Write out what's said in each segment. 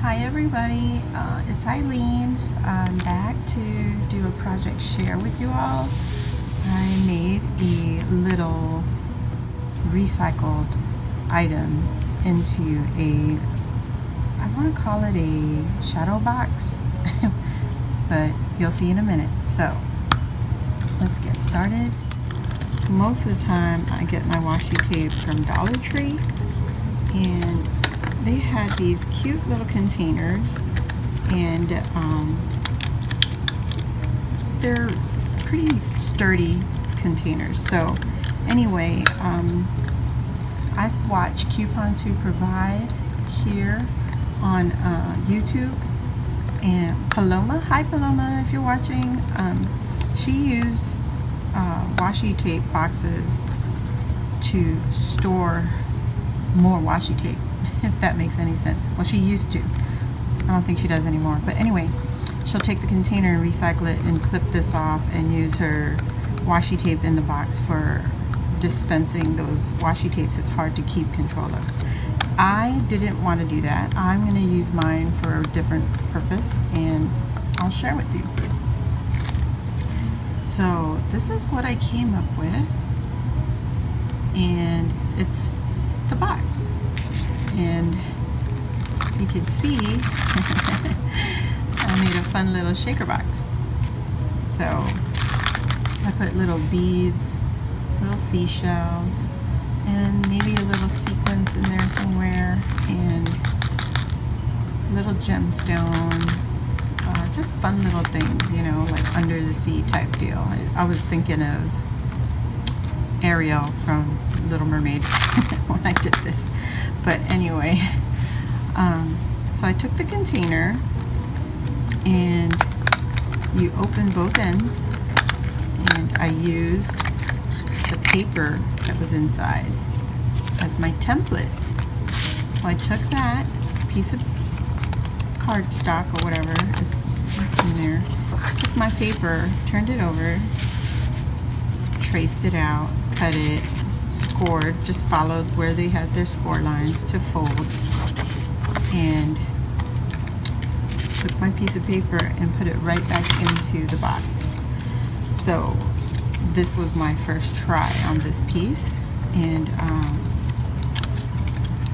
Hi everybody, it's Ilene. I'm back to do a project share with you all. I made a little recycled item into I want to call it a shadow box, but you'll see in a minute. So let's get started. Most of the time I get my washi tape from Dollar Tree, and they had these cute little containers, and they're pretty sturdy containers. So anyway, I've watched Coupon to Provide here on YouTube, and Paloma, hi Paloma if you're watching, she used washi tape boxes to store more washi tape, if that makes any sense. Well, she used to. I don't think she does anymore. But anyway, she'll take the container and recycle it and clip this off and use her washi tape in the box for dispensing those washi tapes it's hard to keep control of. I didn't want to do that. I'm going to use mine for a different purpose, and I'll share with you. So this is what I came up with, and it's the box. And you can see I made a fun little shaker box. So I put little beads, little seashells, and maybe a little sequins in there somewhere, and little gemstones, just fun little things, you know, like under the sea type deal. I was thinking of Ariel from Little Mermaid when I did this. But anyway, so I took the container, and you open both ends, and I used the paper that was inside as my template. So I took that piece of cardstock or whatever it's in there, took my paper, turned it over, traced it out, cut it, scored, just followed where they had their score lines to fold, and took my piece of paper and put it right back into the box. So this was my first try on this piece, and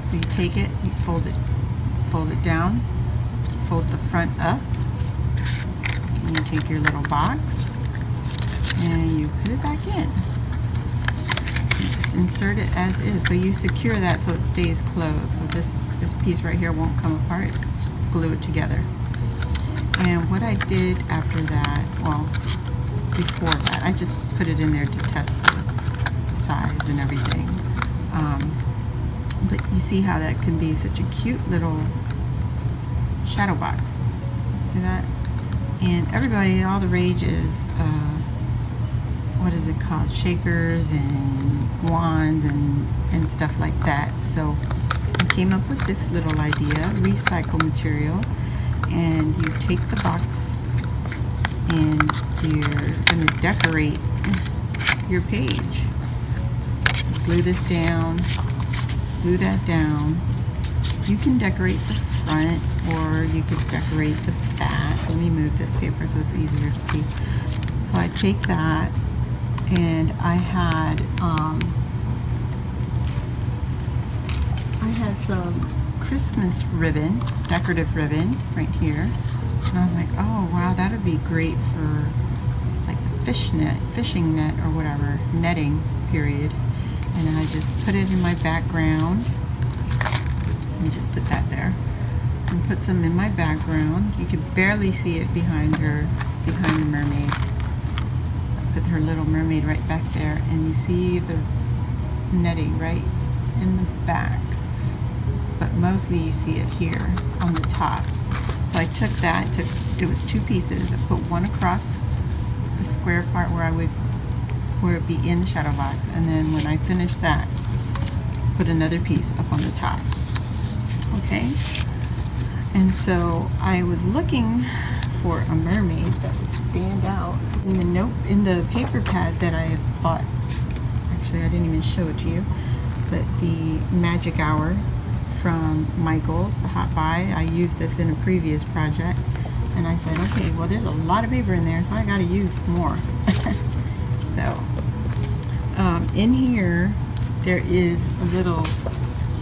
so you take it, you fold it down, fold the front up, and you take your little box and you put it back in. Just insert it as is. So you secure that so it stays closed. So this piece right here won't come apart. Just glue it together. And what I did after that, well, before that, I just put it in there to test the size and everything. But you see how that can be such a cute little shadow box. See that? And everybody, all the rage is what is it called? Shakers and wands and stuff like that. So I came up with this little idea, recycle material, and you take the box and you're going to decorate your page. Glue this down, glue that down. You can decorate the front, or you could decorate the back. Let me move this paper so it's easier to see. So I take that, and I had some Christmas ribbon, decorative ribbon right here, and I was like, oh wow, that would be great for like the fishing net or whatever, netting period. And then I just put it in my background. Let me just put that there, and put some in my background. You could barely see it behind the mermaid. Put her little mermaid right back there, and you see the netting right in the back, but mostly you see it here on the top. So I took that, it was two pieces. I put one across the square part where it'd be in the shadow box, and then when I finished that, put another piece up on the top. Okay, and so I was looking for a mermaid that would stand out. In the paper pad that I bought, actually I didn't even show it to you, but the Magic Hour from Michael's, the Hot Buy. I used this in a previous project, and I said, okay, well, there's a lot of paper in there, so I got to use more. So in here there is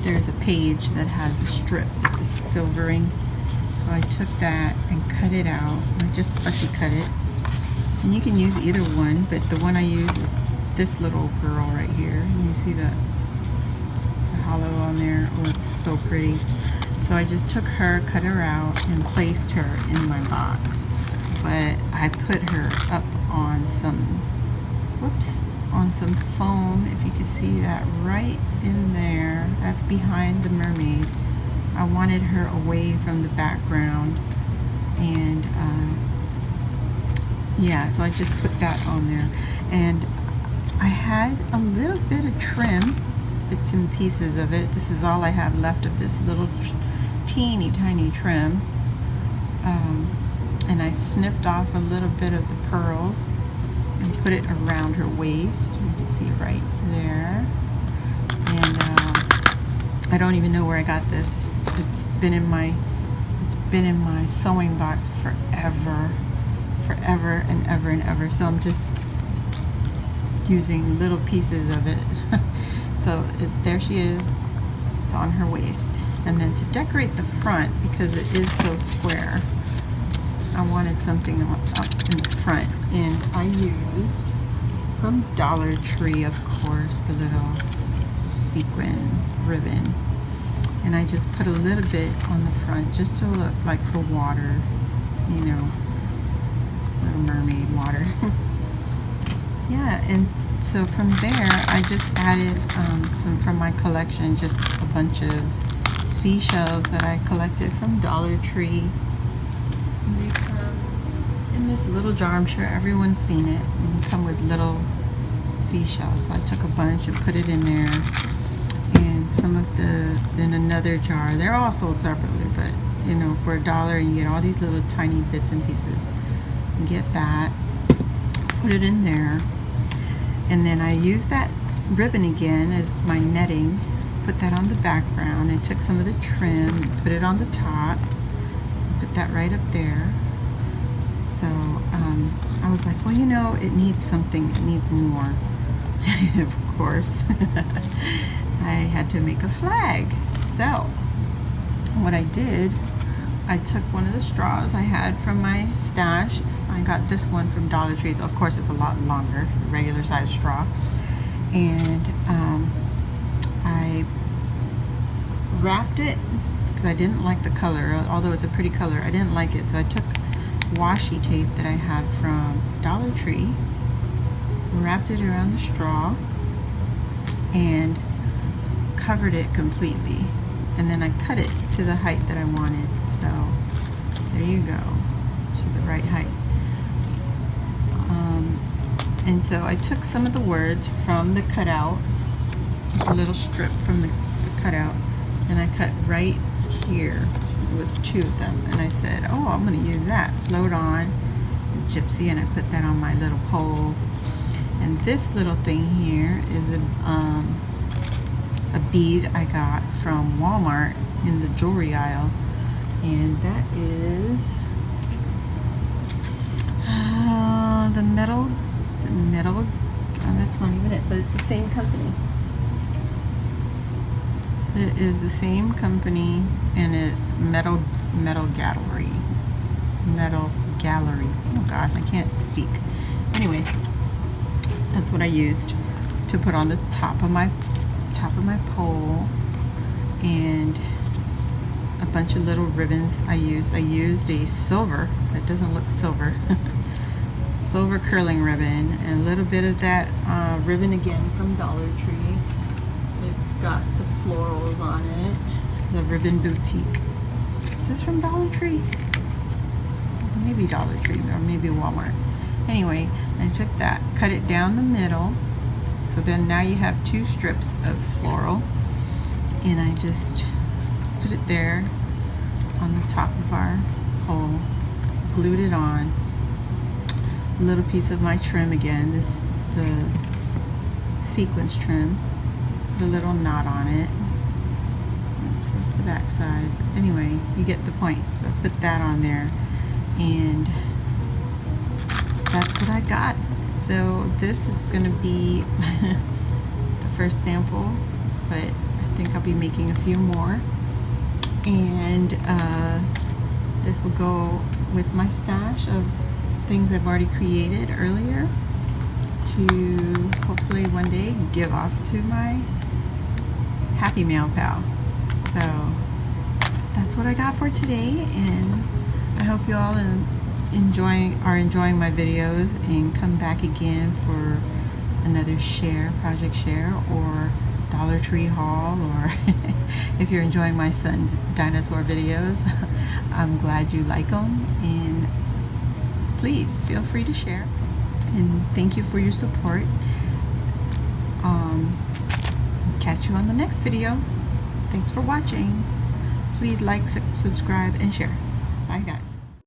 there's a page that has a strip with the silvering, so I took that and cut it out. I just fussy cut it, and you can use either one, but the one I use is this little girl right here. And you see the hollow on there. Oh, it's so pretty. So I just took her, cut her out, and placed her in my box, but I put her up on some on some foam. If you can see that right in there, that's behind the mermaid. I wanted her away from the background, and yeah, so I just put that on there. And I had a little bit of trim, bits and pieces of it. This is all I have left of this little teeny tiny trim, and I snipped off a little bit of the pearls and put it around her waist. You can see right there. And I don't even know where I got this. It's been in my sewing box forever and ever and ever. So I'm just using little pieces of it. So there she is. It's on her waist. And then to decorate the front, because it is so square, I wanted something up in the front, and I used from Dollar Tree, of course, the little sequin ribbon, and I just put a little bit on the front just to look like for water, you know, Little Mermaid water. Yeah, and so from there I just added some from my collection, just a bunch of seashells that I collected from Dollar Tree. They come in this little jar. I'm sure everyone's seen it. And they come with little seashells. So I took a bunch and put it in there. And some of in another jar. They're all sold separately, but you know, for $1 you get all these little tiny bits and pieces. You get that, put it in there, and then I used that ribbon again as my netting. Put that on the background. I took some of the trim, put it on the top. Put that right up there. So I was like, well, you know, it needs something, it needs more. Of course, I had to make a flag. So what I did, I took one of the straws I had from my stash. I got this one from Dollar Tree. Of course, it's a lot longer, the regular size straw. And I wrapped it, because I didn't like the color, although it's a pretty color. I didn't like it, so I took washi tape that I had from Dollar Tree, wrapped it around the straw, and covered it completely. And then I cut it to the height that I wanted. So there you go, to the right height. And so I took some of the words from the cutout, a little strip from the cutout, and I cut right here. It was 2 of them, and I said, oh, I'm going to use that. Float on, Gypsy, and I put that on my little pole. And this little thing here is a bead I got from Walmart in the jewelry aisle, and that is the metal. Oh, that's not even it, but it's the same company. It is the same company, and it's Metal Gallery. Metal Gallery. Oh God, I can't speak. Anyway, that's what I used to put on the top of my pole, and a bunch of little ribbons I used. I used a silver, that doesn't look silver, silver curling ribbon, and a little bit of that ribbon again from Dollar Tree. It's got the florals on it, the Ribbon Boutique. Is this from Dollar Tree? Maybe Dollar Tree, or maybe Walmart. Anyway, I took that, cut it down the middle, so then now you have 2 strips of floral, and I just put it there on the top of our pole, glued it on. A little piece of my trim again, the sequence trim, put a little knot on it, Oops, that's the back side. Anyway, you get the point. So put that on there, and that's what I got. So this is gonna be the first sample, but I think I'll be making a few more, and this will go with my stash of things I've already created earlier to hopefully one day give off to my happy mail pal. So that's what I got for today, and I hope you all are enjoying my videos and come back again for another project share, or Dollar Tree haul, or if you're enjoying my son's dinosaur videos, I'm glad you like them, and please feel free to share, and thank you for your support. Catch you on the next video. Thanks for watching. Please like, subscribe, and share. Bye guys.